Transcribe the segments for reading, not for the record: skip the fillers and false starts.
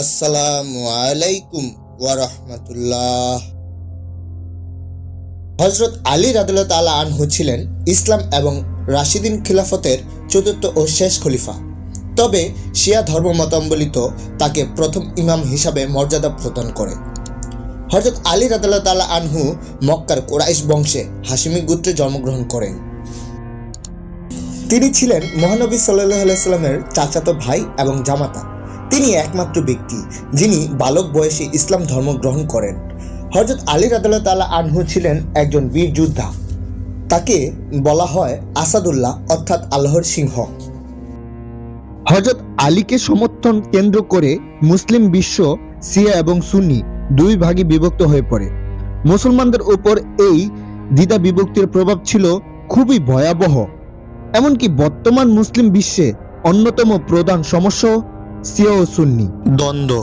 আসসালামু আলাইকুম ওয়া রাহমাতুল্লাহ। হযরত আলী রাদিয়াল্লাহু তাআলা আনহু ছিলেন ইসলাম এবং রাশিদিন খিলাফতের চতুর্থ ও শেষ খলিফা। তবে শিয়া ধর্মমতাবলম্বিত তাকে প্রথম ইমাম হিসাবে মর্যাদা প্রদান করে। হযরত আলী রাদিয়াল্লাহু তাআলা আনহু মক্কার কুরাইশ বংশে হাশিমি গোত্রে জন্মগ্রহণ করেন। তিনি ছিলেন মহানবী সাল্লাল্লাহু আলাইহি সাল্লামের চাচাতো ভাই এবং জামাতা। তিনি একমাত্র ব্যক্তি যিনি বালক বয়সে ইসলাম ধর্ম গ্রহণ করেন। হযরত আলী রাদিয়াল্লাহু তাআলা আনহু ছিলেন একজন বীর যোদ্ধা। তাকে বলা হয় আসাদুল্লাহ, অর্থাৎ আল্লাহর সিংহ। হযরত আলীকে সমর্থন কেন্দ্র করে মুসলিম বিশ্ব শিয়া এবং সুন্নি দুই ভাগে বিভক্ত হয়ে পড়ে। মুসলমানদের উপর এই দ্বিধা বিভক্তির প্রভাব ছিল খুবই ভয়াবহ। এমনকি বর্তমান মুসলিম বিশ্বে অন্যতম প্রধান সমস্যা শিয়া ও সুন্নি দ্বন্দ্ব।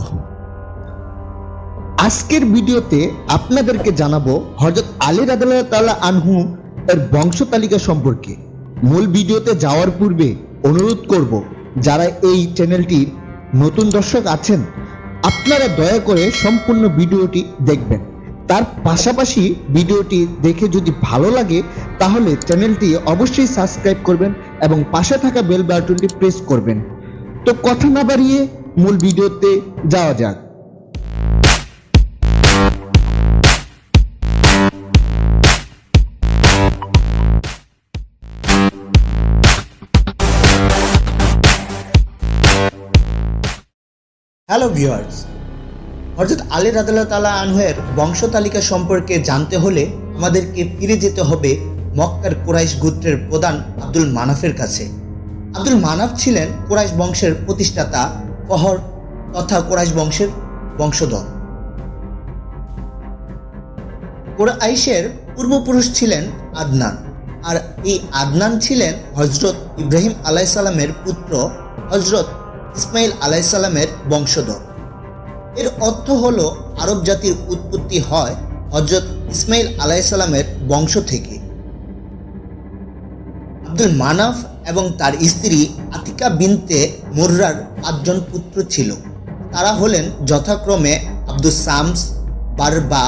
আজকের ভিডিওতে আপনাদেরকে জানাবো হযরত আলী রাদিয়াল্লাহু তাআলা আনহু এর বংশ তালিকা সম্পর্কে। মূল ভিডিওতে যাওয়ার পূর্বে অনুরোধ করব, যারা এই চ্যানেলটির নতুন দর্শক আছেন আপনারা দয়া করে সম্পূর্ণ ভিডিওটি দেখবেন। তার পাশাপাশি ভিডিওটি দেখে যদি ভালো লাগে তাহলে চ্যানেলটি অবশ্যই সাবস্ক্রাইব করবেন এবং পাশে থাকা বেল বাটনটি প্রেস করবেন। তো কথা না বাড়িয়ে মূল ভিডিওতে যাওয়া যাক। হ্যালো ভিউয়ার্স, হযরত আলী রাদিয়াল্লাহু তাআলা আনহুর বংশ তালিকা সম্পর্কে জানতে হলে আমাদেরকে ফিরে যেতে হবে মক্কার কুরাইশ গোত্রের প্রধান আব্দুল মানাফের কাছে। আব্দুল মানাফ ছিলেন কুরাইশ বংশের প্রতিষ্ঠাতা, ফহর তথা কুরাইশ বংশের বংশধর। কুরাইশের পূর্বপুরুষ ছিলেন আদনান, আর এই আদনান ছিলেন হযরত ইব্রাহিম আলাইহিস সালামের পুত্র হযরত ইসমাইল আলাইহিস সালামের বংশধর। এর অর্থ হলো আরব জাতির উৎপত্তি হয় হযরত ইসমাইল আলাইহিস সালামের বংশ থেকে। আব্দুল মানাফ এবং তার স্ত্রী আতিকা বিনতে মুররার 5 জন পুত্র ছিল। তারা হলেন যথাক্রমে আব্দুস শামস, বারবা,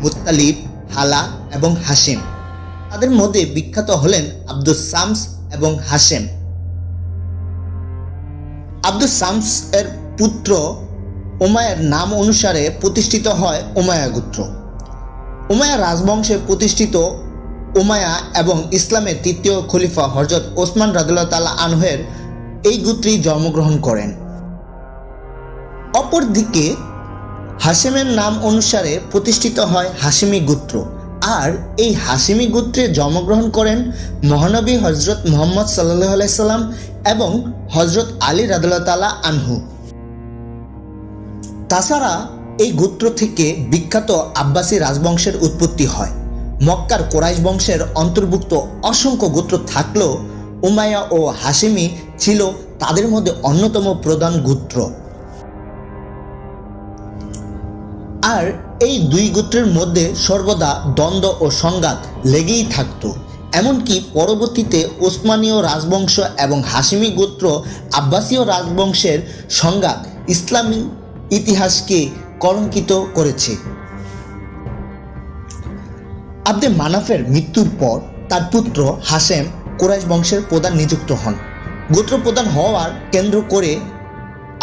মুত্তালিব, হালা এবং হাশেম। তাদের মধ্যে বিখ্যাত হলেন আব্দুস শামস এবং হাশেম। আব্দুস শামস এর পুত্র উমাইয়ার নাম অনুসারে প্রতিষ্ঠিত হয় উমাইয়া গোত্র। উমাইয়া রাজবংশে প্রতিষ্ঠিত উমাইয়া এবং ইসলামের তৃতীয় খলিফা হযরত ওসমান রাদিয়াল্লাহু তাআলা আনহুর এই গোত্রেই জন্মগ্রহণ করেন। অপরদিকে হাশেমের নাম অনুসারে প্রতিষ্ঠিত হয় হাশেমি গোত্র, আর এই হাশেমি গোত্রে জন্মগ্রহণ করেন মহানবী হযরত মুহাম্মদ সাল্লাল্লাহু আলাইহি সাল্লাম এবং হযরত আলী রাদিয়াল্লাহু তাআলা আনহু। তাছাড়া এই গোত্র থেকে বিখ্যাত আব্বাসী রাজবংশের উৎপত্তি হয়। মক্কার কুরাইশ বংশের অন্তর্ভুক্ত অসংখ্য গোত্র থাকলেও উমাইয়া ও হাশেমি ছিল তাদের মধ্যে অন্যতম প্রধান গোত্র। আর এই দুই গোত্রের মধ্যে সর্বদা দ্বন্দ্ব ও সংঘাত লেগেই থাকত। এমনকি পরবর্তীতে ওসমানীয় রাজবংশ এবং হাশেমি গোত্র আব্বাসীয় রাজবংশের সংঘাত ইসলামী ইতিহাসকে কলঙ্কিত করেছে। আব্দে মানাফের মৃত্যুর পর তার পুত্র হাশেম কুরাইশ বংশের প্রধান নিযুক্ত হন। গোত্র প্রধান হওয়ার কেন্দ্র করে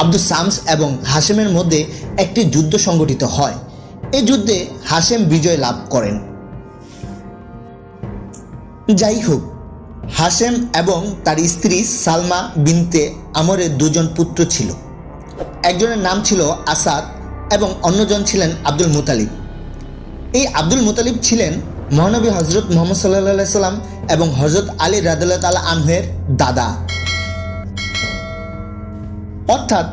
আব্দুস শামস এবং হাশেমের মধ্যে একটি যুদ্ধ সংঘটিত হয়। এই যুদ্ধে হাশেম বিজয় লাভ করেন। যাই হোক, হাশেম এবং তার স্ত্রী সালমা বিনতে আমরের 2 জন পুত্র ছিল। একজনের নাম ছিল আসাদ এবং অন্যজন ছিলেন আব্দুল মুতালিব। এই আব্দুল মুতালিব ছিলেন মহানবী হযরত মুহাম্মদ সাল্লাল্লাহু আলাইহি সাল্লাম এবং হযরত আলী রাদিয়াল্লাহু তাআলা আনহুর দাদা। অর্থাৎ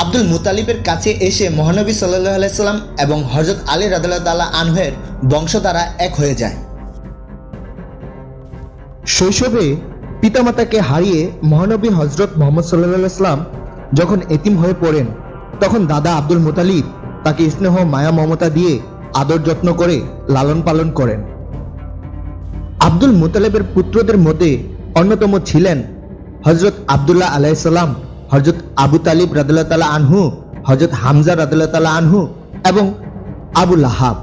আব্দুল মুতালিবের কাছে এসে মহানবী সাল্লাল্লাহু আলাইহি সাল্লাম এবং হযরত আলী রাদিয়াল্লাহু তাআলা আনহুর বংশধারা এক হয়ে যায়। শৈশবে পিতামাতাকে হারিয়ে মহানবী হযরত মুহাম্মদ সাল্লাল্লাহু আলাইহি সাল্লাম যখন এতিম হয়ে পড়েন, তখন দাদা আব্দুল মুতালিব তাকে স্নেহ মায়া মমতা দিয়ে আদর যত্ন করে লালন পালন করেন। আব্দুল মুতালিবের পুত্রদের মধ্যে অন্যতম ছিলেন হযরত আব্দুল্লাহ আলাইহিস সালাম, হযরত আবু তালিব রাদিয়াল্লাহু তাআলা আনহু হযরত হামজা রাদিয়াল্লাহু তাআলা আনহু এবং আবু লাহাব।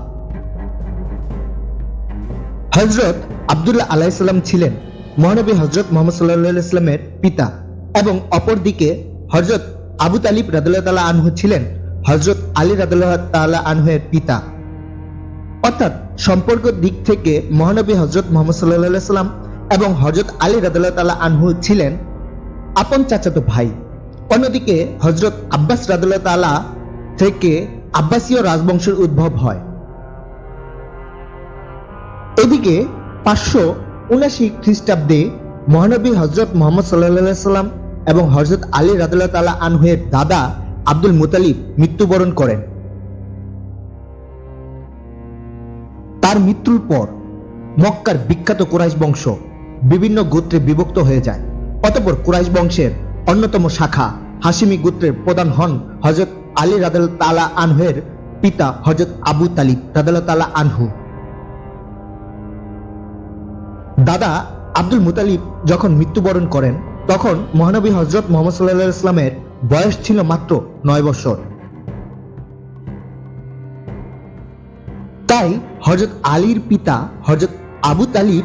হযরত আব্দুল্লাহ আলাইহিস সালাম ছিলেন মহানবী হযরত মুহাম্মদ সাল্লাল্লাহু আলাইহি ওয়াসাল্লামের পিতা এবং অপরদিকে হযরত আবু তালিব রাদিয়াল্লাহু তাআলা আনহু ছিলেন হযরত আলী রাদিয়াল্লাহু তাআলা আনহুর পিতা। অর্থাৎ সম্পর্ক দিক থেকে মহানবী হযরত মুহাম্মদ সাল্লাল্লাহু আলাইহি ওয়াসাল্লাম এবং হযরত আলী রাদিয়াল্লাহু তাআলা আনহু ছিলেন আপন চাচাতো ভাই। অন্যদিকে হযরত আব্বাস রাদিয়াল্লাহু তাআলা থেকে আব্বাসীয় রাজবংশের উদ্ভব হয়। এদিকে 579 খ্রিস্টাব্দে মহানবী হযরত মুহাম্মদ সাল্লাল্লাহু আলাইহি ওয়াসাল্লাম এবং হযরত আলী রাদিয়াল্লাহু তাআলা আনহুর দাদা আব্দুল মুতালিব মৃত্যুবরণ করেন। তার মৃত্যুর পর মক্কার বিখ্যাত কুরাইশ বংশ বিভিন্ন গোত্রে বিভক্ত হয়ে যায়। অতঃপর কুরাইশ বংশের অন্যতম শাখা হাশিমি গোত্রের প্রধান হন হযরত আলী রাদিয়াল্লাহু তাআলা আনহুর পিতা হযরত আবু তালিব রাদিয়াল্লাহু তাআলা আনহু। দাদা আব্দুল মুতালিব যখন মৃত্যুবরণ করেন তখন মহানবী হযরত মুহাম্মদ সাল্লাল্লাহু আলাইহি ওয়াসাল্লামের বয়স ছিল মাত্র 9 বছর। তাই হযরত আলীর পিতা হযরত আবু তালিব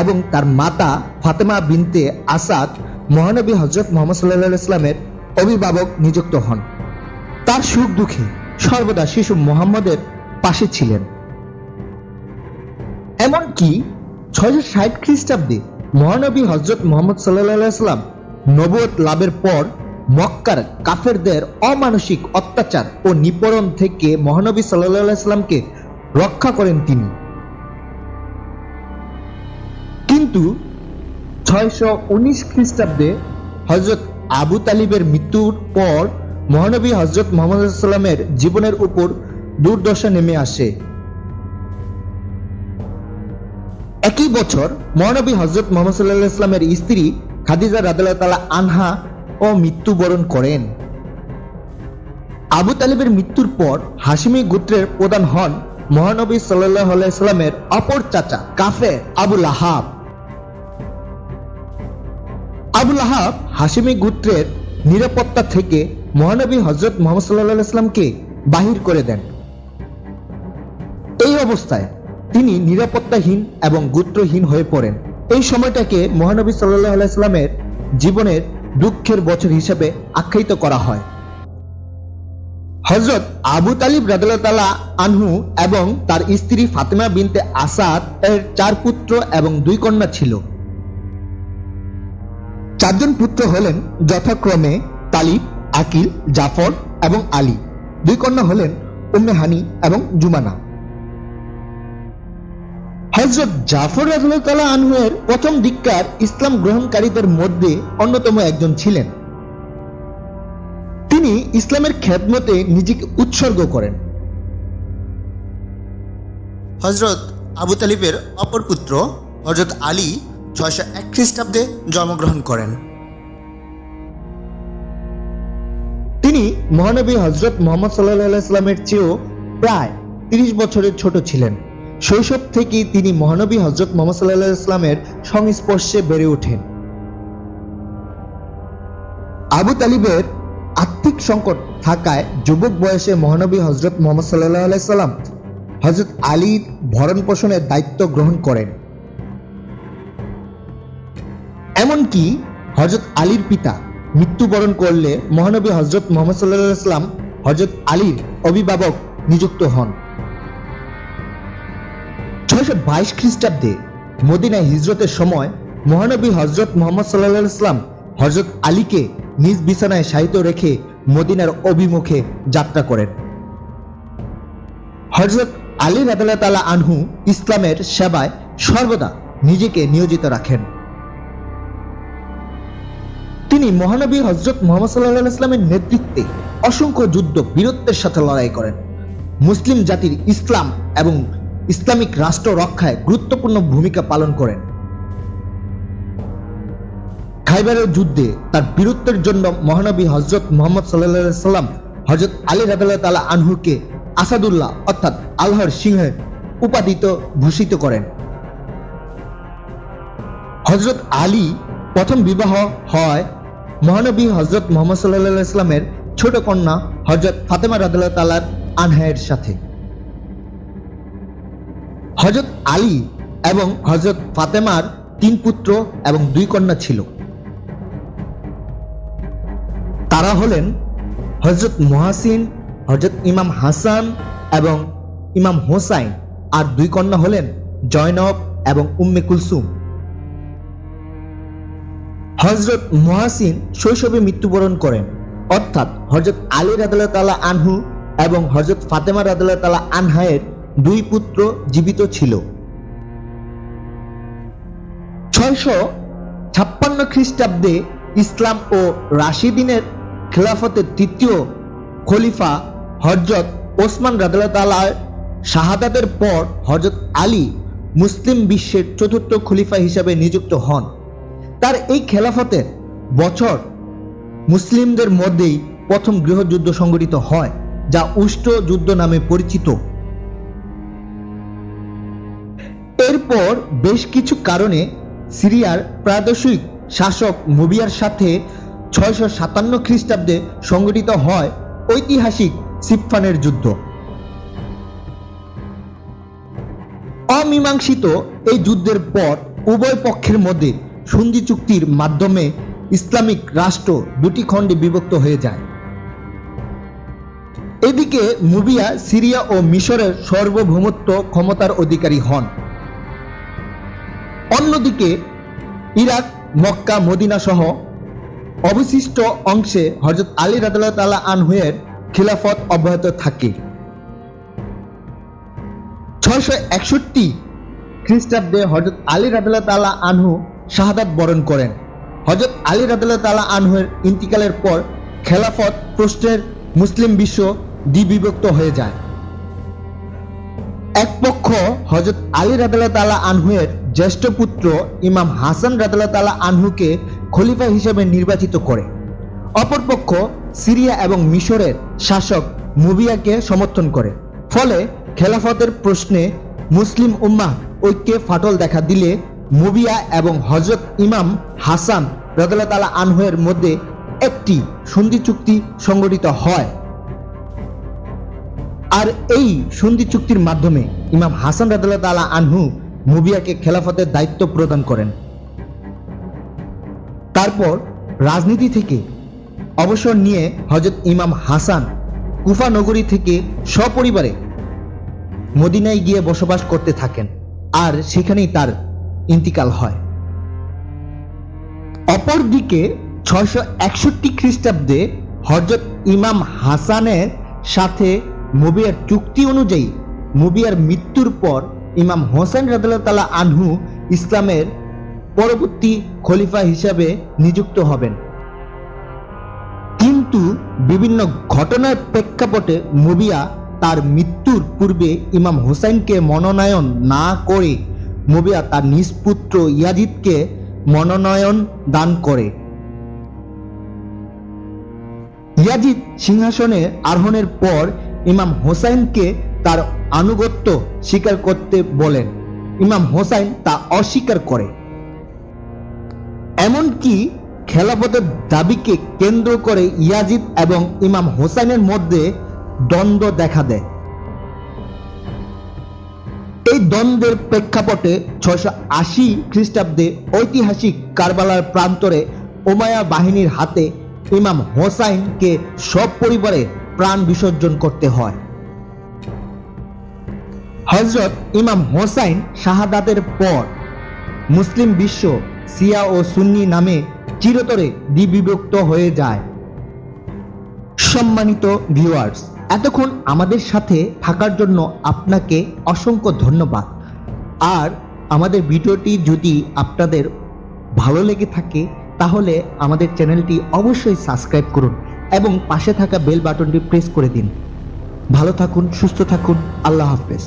এবং তার মাতা ফাতেমা বিনতে আসাদ মহানবী হযরত মুহাম্মদ সাল্লাল্লাহু আলাইহি ওয়াসাল্লামের অভিভাবক নিযুক্ত হন। তার সুখ দুঃখে সর্বদা শিশু মুহাম্মদের পাশে ছিলেন। এমনকি 660 খ্রিস্টাব্দে মহানবী হযরত মুহাম্মদ সাল্লাল্লাহু আলাইহি ওয়াসাল্লাম নবুয়ত লাভের পর মক্কার কাফেরদের অমানসিক অত্যাচার ও নিপীড়ন থেকে মহানবী সাল্লাল্লাহু আলাইহি ওয়াসাল্লামকে রক্ষা করেন তিনি। কিন্তু 619 খ্রিস্টাব্দে হযরত আবু তালিবের মৃত্যুর পর মহানবী হযরত মুহাম্মদ সাল্লাল্লাহু আলাইহি ওয়াসাল্লামের জীবনের উপর দুর্দশা নেমে আসে। একই বছর মহানবী হযরত মুহাম্মদ সাল্লাল্লাহু আলাইহি ওয়াসাল্লামের স্ত্রী খাদিজা রাদিয়াল্লাহু তাআলা আনহা ও মৃত্যুবরণ করেন। আবু তালিবের মৃত্যুর পর হাশিমি গোত্রের প্রধান হন মহানবী সাল্লাল্লাহু আলাইহি ওয়াসাল্লামের অপর চাচা কাফের আবু লাহাব। আবু লাহাব হাশিমি গোত্রের নিরাপত্তা থেকে মহানবী হযরত মুহাম্মদ সাল্লাল্লাহু আলাইহি ওয়াসাল্লামকে বাহির করে দেন। এই অবস্থায় তিনি নিরাপত্তাহীন এবং গোত্রহীন হয়ে পড়েন। এই সময়টাকে মহানবী সাল্লাল্লাহু আলাইহি ওয়াসাল্লামের জীবনের দুঃখের বছর হিসেবে আখ্যায়িত করা হয়। হযরত আবু তালিব রাদিয়াল্লাহু তাআলা আনহু এবং তার স্ত্রী ফাতেমা বিনতে আসাদ এর 4 পুত্র এবং 2 কন্যা ছিল। 4 জন পুত্র হলেন যথাক্রমে তালিব, আকিল, জাফর এবং আলী। 2 কন্যা হলেন উম্মে হানি এবং জুমানা। হযরত জাফর রাদিয়াল্লাহু তাআলা আনহুর প্রথম দিককার ইসলাম গ্রহণকারীদের মধ্যে অন্যতম একজন ছিলেন। তিনি ইসলামের খেদমতে নিজেকে উৎসর্গ করেন। হযরত আবু তালিবের অপর পুত্র হযরত আলী 601 খ্রিস্টাব্দে জন্মগ্রহণ করেন। তিনি মহানবী হযরত মুহাম্মদ সাল্লাল্লাহু আলাইহি ওয়াসাল্লামের চেয়েও প্রায় 30 বছরের ছোট ছিলেন। শৈশব থেকেই তিনি মহানবী হযরত মুহাম্মদ সাল্লাল্লাহু আলাইহি ওয়াসাল্লামের সংস্পর্শে বেড়ে ওঠেন। আবু তালিবের আর্থিক সংকট থাকায় যুবক বয়সে মহানবী হযরত মুহাম্মদ সাল্লাল্লাহু আলাইহি ওয়াসাল্লাম হযরত আলীর ভরণ পোষণের দায়িত্ব গ্রহণ করেন। এমনকি হযরত আলীর পিতা মৃত্যুবরণ করলে মহানবী হযরত মুহাম্মদ সাল্লাল্লাহু আলাইহি ওয়াসাল্লাম হযরত আলীর অভিভাবক নিযুক্ত হন। 622 খ্রিস্টাব্দে মদিনায় হিজরতের সময় মহানবী হযরত মুহাম্মদ সাল্লাল্লাহু আলাইহি ওয়াসাল্লাম হযরত আলীকে নিজ বিছানায় শায়িত রেখে মদিনার অভিমুখে যাত্রা করেন। হযরত আলী রাদিয়াল্লাহু তাআলা আনহু ইসলামের সেবায় সর্বদা নিজেকে নিয়োজিত রাখেন। তিনি মহানবী হযরত মুহাম্মদ সাল্লাল্লাহু আলাইহি ওয়াসাল্লামের নেতৃত্বে অসংখ্য যুদ্ধ বীরত্বের সাথে লড়াই করেন। মুসলিম জাতির ইসলাম এবং ইসলামিক রাষ্ট্র রক্ষায় গুরুত্বপূর্ণ ভূমিকা পালন করেন। খাইবারের যুদ্ধে তার বীরত্বের জন্য মহানবী হযরত মুহাম্মদ সাল্লাল্লাহু আলাইহি ওয়াসাল্লাম হযরত আলী রাদিয়াল্লাহু তাআলা আনহুকে আসাদুল্লাহ অর্থাৎ আল্লাহর সিংহ উপাধিতে ভূষিত করেন। হযরত আলী প্রথম বিবাহ হয় মহানবী হযরত মুহাম্মদ সাল্লাল্লাহু আলাইহি ওয়াসাল্লামের ছোট কন্যা হযরত ফাতেমা রাদিয়াল্লাহু তাআলা আনহার সাথে। হযরত আলী এবং হযরত ফাতেমার 3 পুত্র এবং 2 কন্যা ছিল। তারা হলেন হযরত মুহাসিন, হযরত ইমাম হাসান এবং ইমাম হোসাইন, আর 2 কন্যা হলেন জয়নব এবং উম্মে কুলসুম। হযরত মুহাসিন শৈশবে মৃত্যুবরণ করেন, অর্থাৎ হযরত আলী রাদিয়াল্লাহু তাআলা আনহু এবং হযরত ফাতেমা রাদিয়াল্লাহু তাআলা আনহায়ের 2 পুত্র জীবিত ছিল। 656 খ্রিস্টাব্দে ইসলাম ও রাশিদিনের খেলাফতের 3য় খলিফা হযরত ওসমান রাদিয়াল্লাহু তাআলার শাহাদাতের পর হযরত আলী মুসলিম বিশ্বের 4র্থ খলিফা হিসেবে নিযুক্ত হন। তার এই খেলাফতের বছর মুসলিমদের মধ্যেই প্রথম গৃহযুদ্ধ সংঘটিত হয়, যা উষ্ট যুদ্ধ নামে পরিচিত। এরপর বেশ কিছু কারণে সিরিয়ার প্রাদেশিক শাসক মুবিয়ার সাথে 657 খ্রিস্টাব্দে সংঘটিত হয় ঐতিহাসিক সিফফানের যুদ্ধ। অমীমাংসিত এই যুদ্ধের পর উভয় পক্ষের মধ্যে সন্ধি চুক্তির মাধ্যমে ইসলামিক রাষ্ট্র 2টি খণ্ডে বিভক্ত হয়ে যায়। এদিকে মুবিয়া সিরিয়া ও মিশরের সার্বভৌমত্ব ক্ষমতার অধিকারী হন। অন্যদিকে ইরাক, মক্কা, মদিনা সহ অবশিষ্ট অংশে হযরত আলী রাদিয়াল্লাহু তাআলা আনহুয়ের খিলাফত অব্যাহত থাকে। 661 খ্রিস্টাব্দে হযরত আলী রাদিয়াল্লাহু তাআলা আনহু শাহাদাত বরণ করেন। হযরত আলী রাদিয়াল্লাহু তাআলা আনহুর ইন্তিকালের পর খেলাফত প্রশ্নের মুসলিম বিশ্ব দ্বিবিভক্ত হয়ে যায়। এক পক্ষ হযরত আলী রাদিয়াল্লাহু তাআলা আনহুয়ের জ্যেষ্ঠ পুত্র ইমাম হাসান রাদিয়াল্লাহু তাআলা আনহুকে খলিফা হিসেবে নির্বাচিত করে, অপরপক্ষ সিরিয়া এবং মিশরের শাসক মুবিয়াকে সমর্থন করে। ফলে খেলাফতের প্রশ্নে মুসলিম উম্মাহ ঐক্যে ফাটল দেখা দিলে মুবিয়া এবং হযরত ইমাম হাসান রাদিয়াল্লাহু তাআলা আনহুয়ের মধ্যে একটি সন্ধি চুক্তি সংঘটিত হয়। আর এই সন্ধি চুক্তির মাধ্যমে ইমাম হাসান রাদিয়াল্লাহু তাআলা আনহু মুবিয়াকে খেলাফতের দায়িত্ব প্রদান করেন। তারপর রাজনীতি থেকে অবসর নিয়ে হযরত ইমাম হাসান কুফা নগরী থেকে সপরিবারে মদিনায় গিয়ে বসবাস করতে থাকেন, আর সেখানেই তার ইন্তিকাল হয়। অপরদিকে 661 খ্রিস্টাব্দে হযরত ইমাম হাসানের সাথে মুবিয়ার চুক্তি অনুযায়ী মুবিয়ার মৃত্যুর পর ইমাম হোসেন রাদিয়াল্লাহু তাআলা আনহু ইসলামের পরবর্তী খলিফা হিসাবে নিযুক্ত হবেন। কিন্তু বিভিন্ন ঘটনার প্রেক্ষাপটে মুবিয়া তার মৃত্যুর পূর্বে ইমাম হোসাইনকে মনোনয়ন না করে মুবিয়া তার নিজ পুত্র ইয়াজিদকে মনোনয়ন দান করে। ইয়াজিদ সিংহাসনে আরোহণের পর ইমাম হোসাইনকে তার আনুগত্য স্বীকার করতে বলেন। ইমাম হোসাইন তা অস্বীকার করে। এমনকি খেলাফতের দাবিকে কেন্দ্র করে ইয়াজিদ এবং ইমাম হোসাইনের মধ্যে দ্বন্দ্ব দেখা দেয়। এই দ্বন্দ্বের প্রেক্ষাপটে 680 খ্রিস্টাব্দে ঐতিহাসিক কারবালার প্রান্তরে উমাইয়া বাহিনীর হাতে ইমাম হোসাইনকে সপরিবারে প্রাণ বিসর্জন করতে হয়। হযরত ইমাম হোসাইন শাহাদাতের পর মুসলিম বিশ্ব শিয়া ও সুন্নি নামে চিরতরে দ্বিবিভক্ত হয়ে যায়। সম্মানিত ভিউয়ার্স, এতক্ষণ আমাদের সাথে থাকার জন্য আপনাকে অসংখ্য ধন্যবাদ। আর আমাদের ভিডিওটি যদি আপনাদের ভালো লেগে থাকে তাহলে আমাদের চ্যানেলটি অবশ্যই সাবস্ক্রাইব করুন এবং পাশে থাকা বেল বাটনটি প্রেস করে দিন। ভালো থাকুন, সুস্থ থাকুন। আল্লাহ হাফেজ।